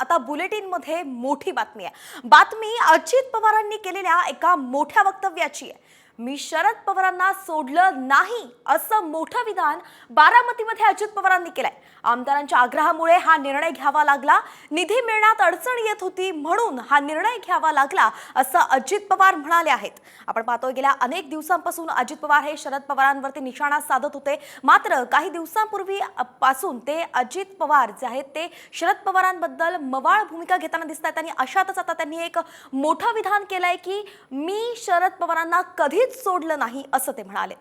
आता बुलेटिन मध्ये मोठी बातमी आहे। बातमी अजित पवारांनी केलेल्या एका मोठ्या वक्तव्याची आहे। मी शरद पवारांना सोडलं नाही असं मोठं विधान बारामतीमध्ये अजित पवारांनी केलंय। आमदारांच्या आग्रहामुळे हा निर्णय घ्यावा लागला, निधी मिळण्यात अडचण येत होती म्हणून हा निर्णय घ्यावा लागला असं अजित पवार म्हणाले आहेत। आपण पाहतोय गेल्या अनेक दिवसांपासून अजित पवार हे शरद पवारांवरती निशाणा साधत होते, मात्र काही दिवसांपूर्वी पासून ते अजित पवार जे आहेत ते शरद पवारांबद्दल मवाळ भूमिका घेताना दिसतात आणि अशातच आता त्यांनी एक मोठं विधान केलंय की मी शरद पवारांना कधीच सोडलं नाही असं ते म्हणाले।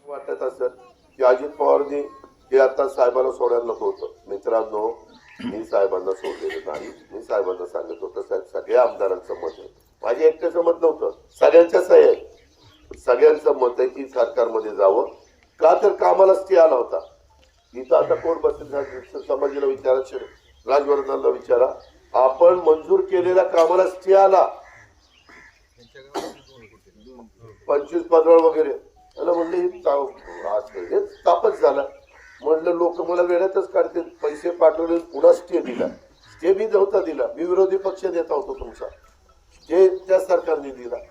वाटत असत की अजित पवारनी हे आता साहेबांना सोडायला नको होतं। मित्रांनो, मी साहेबांना सोडलेलं नाही। मी साहेबांना सांगत होतं साहेब सगळ्या आमदारांचं मत आहे, माझे एकट्याचं मत नव्हतं, सगळ्यांच्याच आहे। सगळ्यांचं मत आहे की सरकारमध्ये जावं, का तर कामाला स्टे आला होता। इथं आता कोण बसेल समाजाला विचारा, राजवर्धनला विचारा, आपण मंजूर केलेल्या कामाला स्टे आला 25-15 वगैरे। त्याला म्हणलं आज तापच झाला, म्हणलं लोक मला वेळातच काढतील, पैसे पाठवले पुन्हा स्टे दिला, स्टे बी नव्हता दिला, मी विरोधी पक्ष नेता होतो तुमचा, जे त्या सरकारने दिला।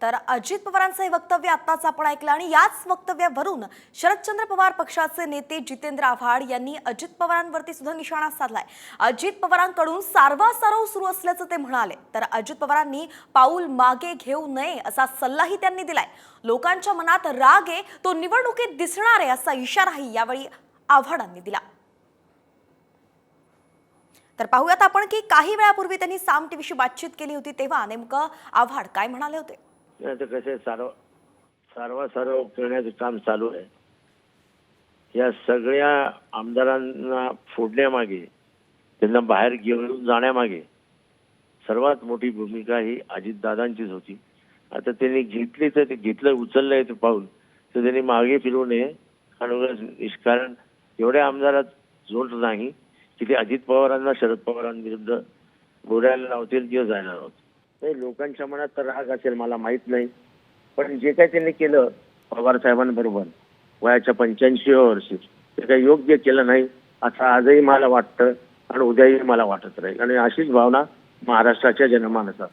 तर अजित पवारांचं हे वक्तव्य आताच आपण ऐकलं आणि याच वक्तव्यावरून शरदचंद्र पवार पक्षाचे नेते जितेंद्र आव्हाड यांनी अजित पवारांवरती सुद्धा निशाणा साधलाय। अजित पवारांकडून सारवासारव सुरू असल्याचं ते म्हणाले। तर अजित पवारांनी पाऊल मागे घेऊ नये असा सल्लाही त्यांनी दिलाय। लोकांच्या मनात राग आहे तो निवडणुकीत दिसणार आहे असा इशाराही यावेळी आव्हाडांनी दिला। तर पाहूयात आपण की काही वेळापूर्वी त्यांनी साम टीव्हीशी बातचीत केली होती, तेव्हा नेमकं आव्हाड काय म्हणाले होते। कसे सारवासारव करण्याचं काम चालू आहे। या सगळ्या आमदारांना फोडण्यामागे, त्यांना बाहेर घेऊन जाण्यामागे सर्वात मोठी भूमिका ही अजितदादांचीच होती। आता त्यांनी घेतली तर ते घेतलं, उचललंय ते पाऊल तर त्यांनी मागे फिरू नये आणि निष्कारण एवढ्या आमदारात जोड नाही की ते अजित पवारांना शरद पवारांविरुद्ध बोलायला लावतील किंवा जायला लावतील। लोकांच्या मनात तर राग असेल मला माहित नाही, पण जे काही त्यांनी केलं पवार साहेबांबरोबर वयाच्या 85व्या वर्षी ते काही योग्य केलं नाही असं आजही मला वाटतं आणि उद्याही मला वाटत राहील आणि अशीच भावना महाराष्ट्राच्या जनमानसात